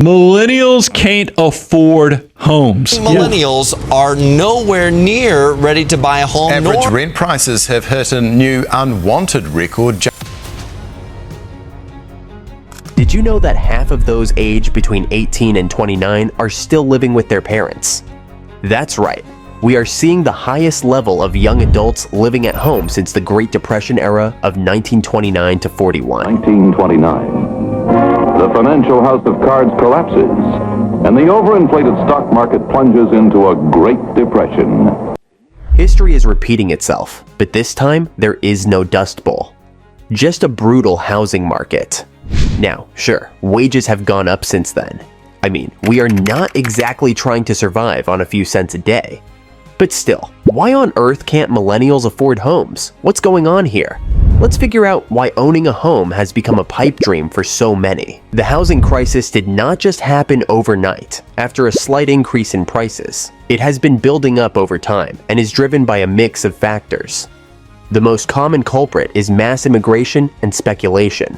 Millennials can't afford homes. Millennials are nowhere near ready to buy a home. Average rent prices have hit a new unwanted record. Did you know that half of those aged between 18 and 29 are still living with their parents? That's right. We are seeing the highest level of young adults living at home since the Great Depression era of 1929 to 41. 1929. The financial house of cards collapses, and the overinflated stock market plunges into a Great Depression. History is repeating itself, but this time there is no Dust Bowl. Just a brutal housing market. Now, sure, wages have gone up since then. I mean, we are not exactly trying to survive on a few cents a day. But still, why on earth can't millennials afford homes? What's going on here? Let's figure out why owning a home has become a pipe dream for so many. The housing crisis did not just happen overnight, after a slight increase in prices. It has been building up over time and is driven by a mix of factors. The most common culprit is mass immigration and speculation.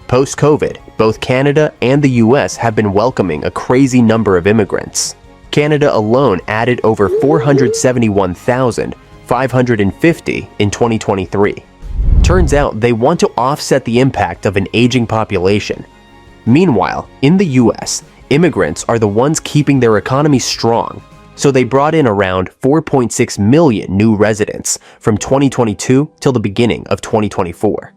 Post-COVID, both Canada and the US have been welcoming a crazy number of immigrants. Canada alone added over 471,550 in 2023. Turns out they want to offset the impact of an aging population. Meanwhile, in the US, immigrants are the ones keeping their economy strong, so they brought in around 4.6 million new residents from 2022 till the beginning of 2024.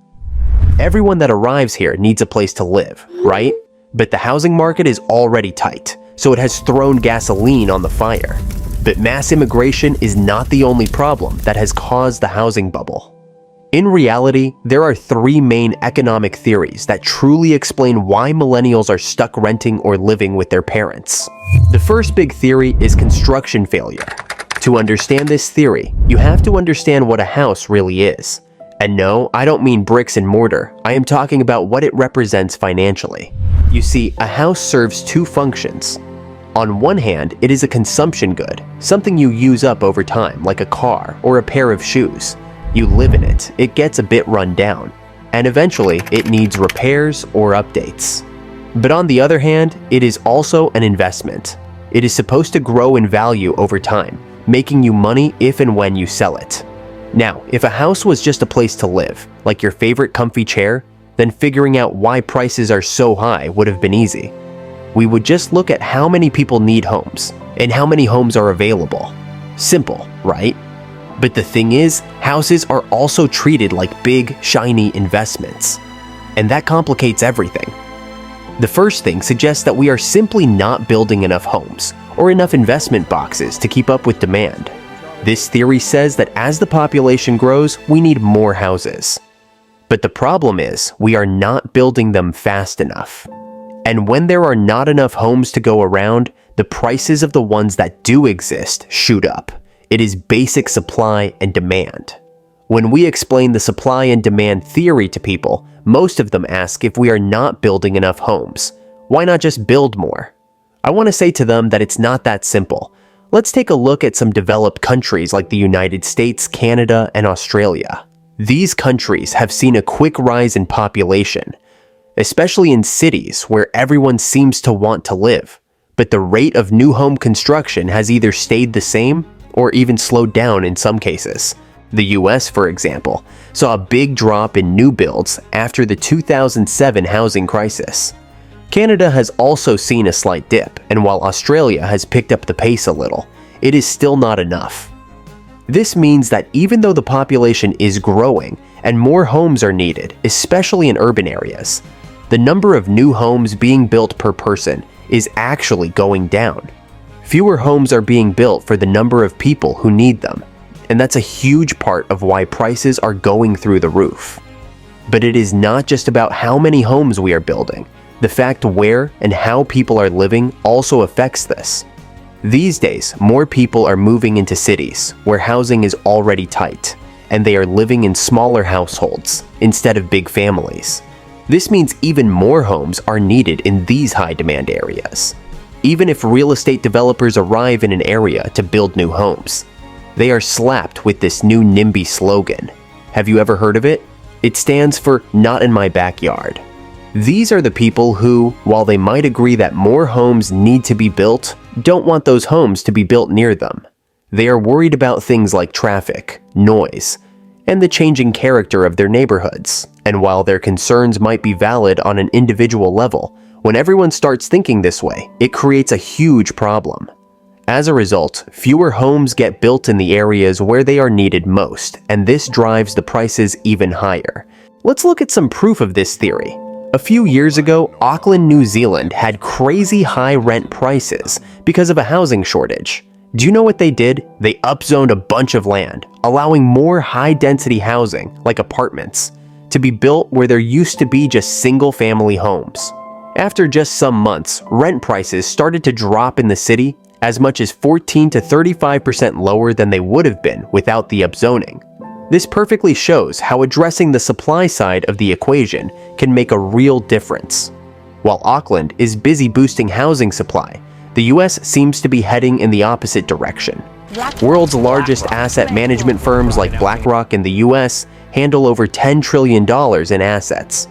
Everyone that arrives here needs a place to live, right? But the housing market is already tight, so it has thrown gasoline on the fire. But mass immigration is not the only problem that has caused the housing bubble. In reality, there are three main economic theories that truly explain why millennials are stuck renting or living with their parents. The first big theory is construction failure. To understand this theory, you have to understand what a house really is. And no, I don't mean bricks and mortar. I am talking about what it represents financially. You see, a house serves two functions. On one hand, it is a consumption good, something you use up over time, like a car or a pair of shoes. You live in it, it gets a bit run down, and eventually it needs repairs or updates. But on the other hand, it is also an investment. It is supposed to grow in value over time, making you money if and when you sell it. Now, if a house was just a place to live, like your favorite comfy chair, then figuring out why prices are so high would have been easy. We would just look at how many people need homes, and how many homes are available. Simple, right? But the thing is, houses are also treated like big, shiny investments. And that complicates everything. The first thing suggests that we are simply not building enough homes, or enough investment boxes to keep up with demand. This theory says that as the population grows, we need more houses. But the problem is, we are not building them fast enough. And when there are not enough homes to go around, the prices of the ones that do exist shoot up. It is basic supply and demand. When we explain the supply and demand theory to people, most of them ask if we are not building enough homes. Why not just build more? I want to say to them that it's not that simple. Let's take a look at some developed countries like the United States, Canada, and Australia. These countries have seen a quick rise in population, especially in cities where everyone seems to want to live. But the rate of new home construction has either stayed the same or even slowed down in some cases. The US, for example, saw a big drop in new builds after the 2007 housing crisis. Canada has also seen a slight dip, and while Australia has picked up the pace a little, it is still not enough. This means that even though the population is growing and more homes are needed, especially in urban areas, the number of new homes being built per person is actually going down. Fewer homes are being built for the number of people who need them, and that's a huge part of why prices are going through the roof. But it is not just about how many homes we are building. The fact where and how people are living also affects this. These days, more people are moving into cities where housing is already tight, and they are living in smaller households instead of big families. This means even more homes are needed in these high-demand areas. Even if real estate developers arrive in an area to build new homes, they are slapped with this new NIMBY slogan. Have you ever heard of it? It stands for Not in My Backyard. These are the people who, while they might agree that more homes need to be built, don't want those homes to be built near them. They are worried about things like traffic, noise, and the changing character of their neighborhoods. And while their concerns might be valid on an individual level, when everyone starts thinking this way, it creates a huge problem. As a result, fewer homes get built in the areas where they are needed most, and this drives the prices even higher. Let's look at some proof of this theory. A few years ago, Auckland, New Zealand had crazy high rent prices because of a housing shortage. Do you know what they did? They upzoned a bunch of land, allowing more high-density housing, like apartments, to be built where there used to be just single-family homes. After just some months, rent prices started to drop in the city as much as 14 to 35% lower than they would have been without the upzoning. This perfectly shows how addressing the supply side of the equation can make a real difference. While Auckland is busy boosting housing supply, the US seems to be heading in the opposite direction. World's largest asset management firms like BlackRock in the US handle over $10 trillion in assets.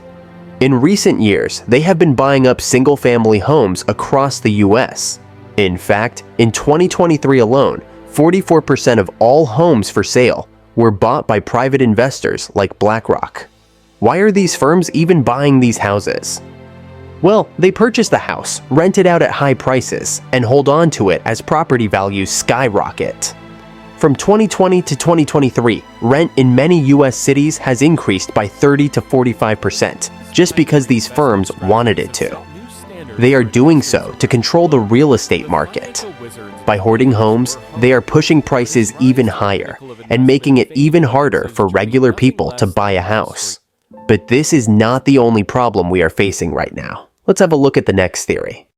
In recent years, they have been buying up single-family homes across the US. In fact, in 2023 alone, 44% of all homes for sale were bought by private investors like BlackRock. Why are these firms even buying these houses? Well, they purchase the house, rent it out at high prices, and hold on to it as property values skyrocket. From 2020 to 2023, rent in many US cities has increased by 30 to 45%, just because these firms wanted it to. They are doing so to control the real estate market. By hoarding homes, they are pushing prices even higher and making it even harder for regular people to buy a house. But this is not the only problem we are facing right now. Let's have a look at the next theory.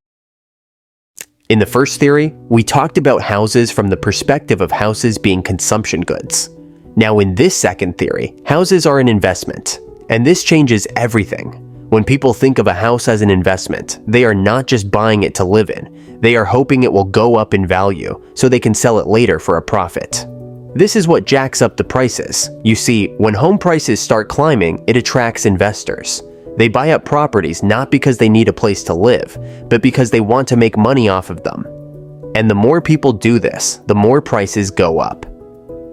In the first theory, we talked about houses from the perspective of houses being consumption goods. Now in this second theory, houses are an investment, and this changes everything. When people think of a house as an investment, they are not just buying it to live in, they are hoping it will go up in value so they can sell it later for a profit. This is what jacks up the prices. You see, when home prices start climbing, it attracts investors. They buy up properties not because they need a place to live, but because they want to make money off of them. And the more people do this, the more prices go up.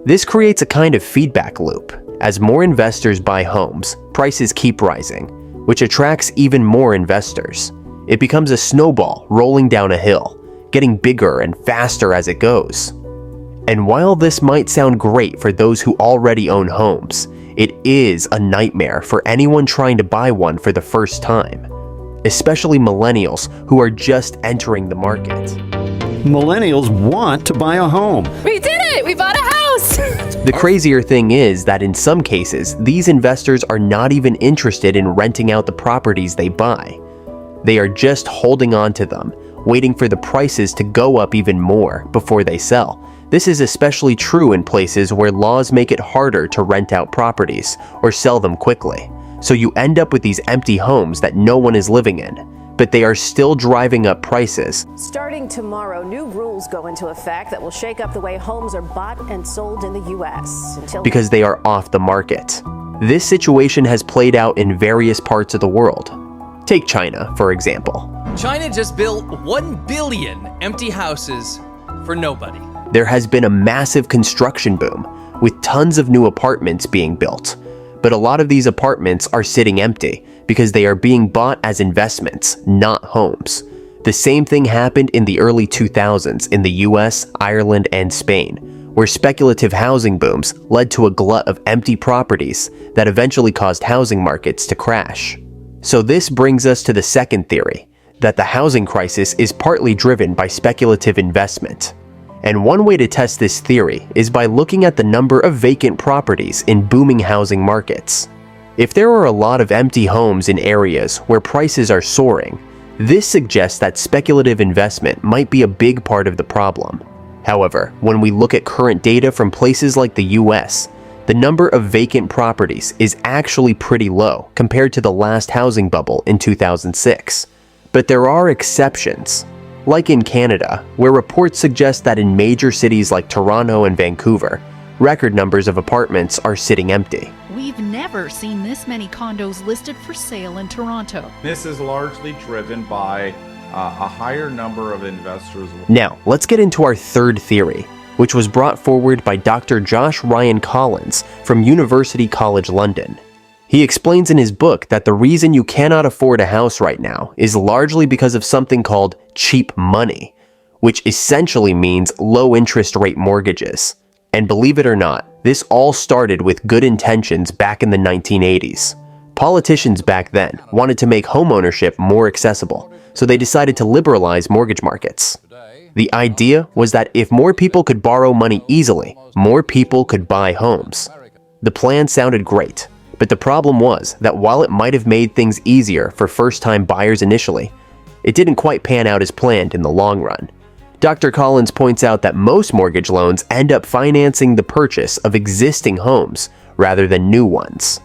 This creates a kind of feedback loop. As more investors buy homes, prices keep rising, which attracts even more investors. It becomes a snowball rolling down a hill, getting bigger and faster as it goes. And while this might sound great for those who already own homes, it is a nightmare for anyone trying to buy one for the first time, especially millennials who are just entering the market. Millennials want to buy a home. We did it! We bought a house! The crazier thing is that in some cases, these investors are not even interested in renting out the properties they buy. They are just holding on to them, waiting for the prices to go up even more before they sell. This is especially true in places where laws make it harder to rent out properties or sell them quickly. So you end up with these empty homes that no one is living in, but they are still driving up prices. Starting tomorrow, new rules go into effect that will shake up the way homes are bought and sold in the U.S. because they are off the market. This situation has played out in various parts of the world. Take China, for example. China just built 1 billion empty houses for nobody. There has been a massive construction boom, with tons of new apartments being built. But a lot of these apartments are sitting empty because they are being bought as investments, not homes. The same thing happened in the early 2000s in the US, Ireland, and Spain, where speculative housing booms led to a glut of empty properties that eventually caused housing markets to crash. So this brings us to the second theory, that the housing crisis is partly driven by speculative investment. And one way to test this theory is by looking at the number of vacant properties in booming housing markets. If there are a lot of empty homes in areas where prices are soaring, this suggests that speculative investment might be a big part of the problem. However, when we look at current data from places like the US, the number of vacant properties is actually pretty low compared to the last housing bubble in 2006. But there are exceptions. Like in Canada, where reports suggest that in major cities like Toronto and Vancouver, record numbers of apartments are sitting empty. we've never seen this many condos listed for sale in Toronto. This is largely driven by a higher number of investors. Now, let's get into our third theory, which was brought forward by Dr. Josh Ryan Collins from University College London. He explains in his book that the reason you cannot afford a house right now is largely because of something called cheap money, which essentially means low interest rate mortgages. And believe it or not, this all started with good intentions back in the 1980s. Politicians back then wanted to make homeownership more accessible, so they decided to liberalize mortgage markets. The idea was that if more people could borrow money easily, more people could buy homes. The plan sounded great, but the problem was that while it might have made things easier for first-time buyers initially, it didn't quite pan out as planned in the long run. Dr. Collins points out that most mortgage loans end up financing the purchase of existing homes rather than new ones.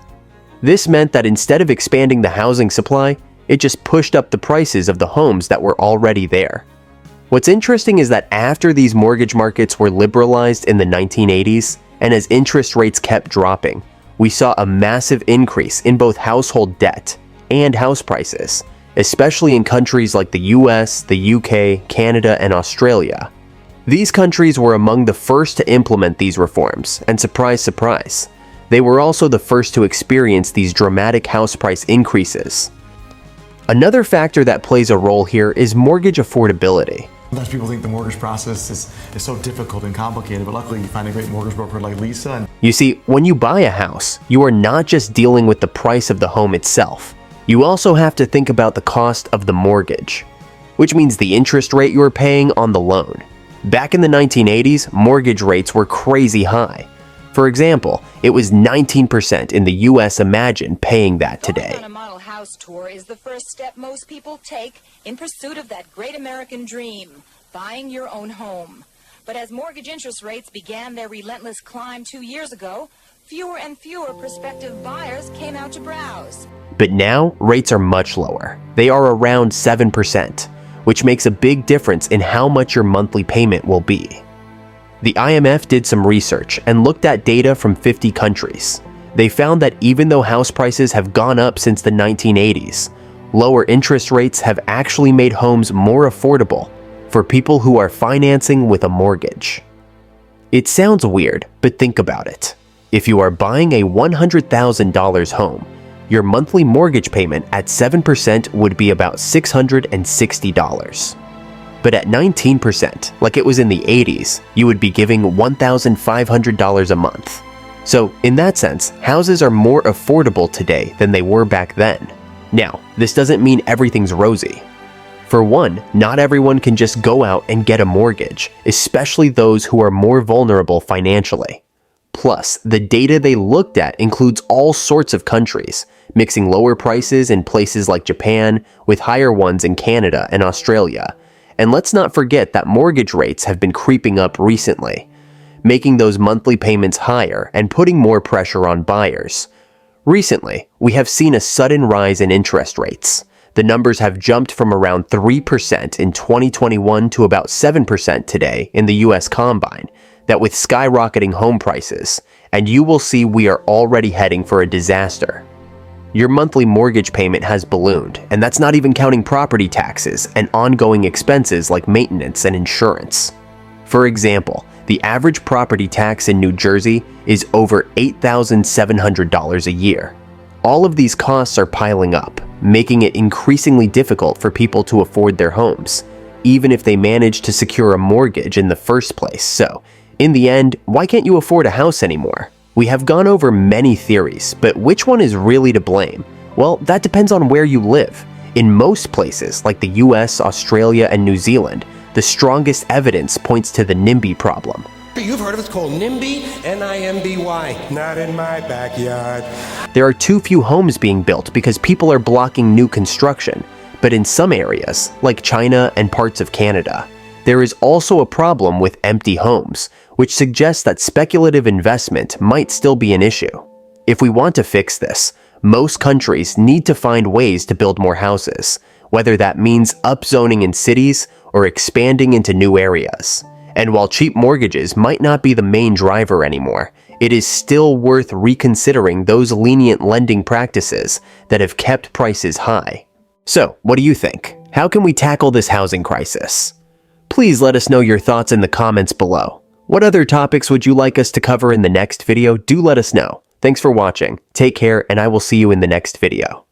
This meant that instead of expanding the housing supply, it just pushed up the prices of the homes that were already there. What's interesting is that after these mortgage markets were liberalized in the 1980s, and as interest rates kept dropping, we saw a massive increase in both household debt and house prices, especially in countries like the US, the UK, Canada, and Australia. These countries were among the first to implement these reforms, and surprise, surprise, they were also the first to experience these dramatic house price increases. Another factor that plays a role here is mortgage affordability. Sometimes people think the mortgage process is so difficult and complicated, but luckily you find a great mortgage broker like Lisa. You see, when you buy a house, you are not just dealing with the price of the home itself. You also have to think about the cost of the mortgage, which means the interest rate you are paying on the loan. Back in the 1980s, mortgage rates were crazy high. For example, it was 19% in the US. Imagine paying that today. Going on a model house tour is the first step most people take in pursuit of that great American dream, buying your own home. But as mortgage interest rates began their relentless climb 2 years ago, fewer and fewer prospective buyers came out to browse. But now, rates are much lower. They are around 7%, which makes a big difference in how much your monthly payment will be. The IMF did some research and looked at data from 50 countries. They found that even though house prices have gone up since the 1980s, lower interest rates have actually made homes more affordable for people who are financing with a mortgage. It sounds weird, but think about it. If you are buying a $100,000 home, your monthly mortgage payment at 7% would be about $660. But at 19%, like it was in the 80s, you would be giving $1,500 a month. So, in that sense, houses are more affordable today than they were back then. Now, this doesn't mean everything's rosy. For one, not everyone can just go out and get a mortgage, especially those who are more vulnerable financially. Plus, the data they looked at includes all sorts of countries, mixing lower prices in places like Japan with higher ones in Canada and Australia. And let's not forget that mortgage rates have been creeping up recently, making those monthly payments higher and putting more pressure on buyers. Recently, we have seen a sudden rise in interest rates. The numbers have jumped from around 3% in 2021 to about 7% today in the US Combine, that with skyrocketing home prices, and you will see we are already heading for a disaster. Your monthly mortgage payment has ballooned, and that's not even counting property taxes and ongoing expenses like maintenance and insurance. For example, the average property tax in New Jersey is over $8,700 a year. All of these costs are piling up, making it increasingly difficult for people to afford their homes, even if they manage to secure a mortgage in the first place. So, in the end, why can't you afford a house anymore? We have gone over many theories, but which one is really to blame? Well, that depends on where you live. In most places, like the US, Australia, and New Zealand, the strongest evidence points to the NIMBY problem. You've heard of it, called NIMBY, N-I-M-B-Y. Not in my backyard. There are too few homes being built because people are blocking new construction. But in some areas, like China and parts of Canada, there is also a problem with empty homes, which suggests that speculative investment might still be an issue. If we want to fix this, most countries need to find ways to build more houses, whether that means upzoning in cities or expanding into new areas. And while cheap mortgages might not be the main driver anymore, it is still worth reconsidering those lenient lending practices that have kept prices high. So, what do you think? How can we tackle this housing crisis? Please let us know your thoughts in the comments below. What other topics would you like us to cover in the next video? Do let us know. Thanks for watching. Take care, and I will see you in the next video.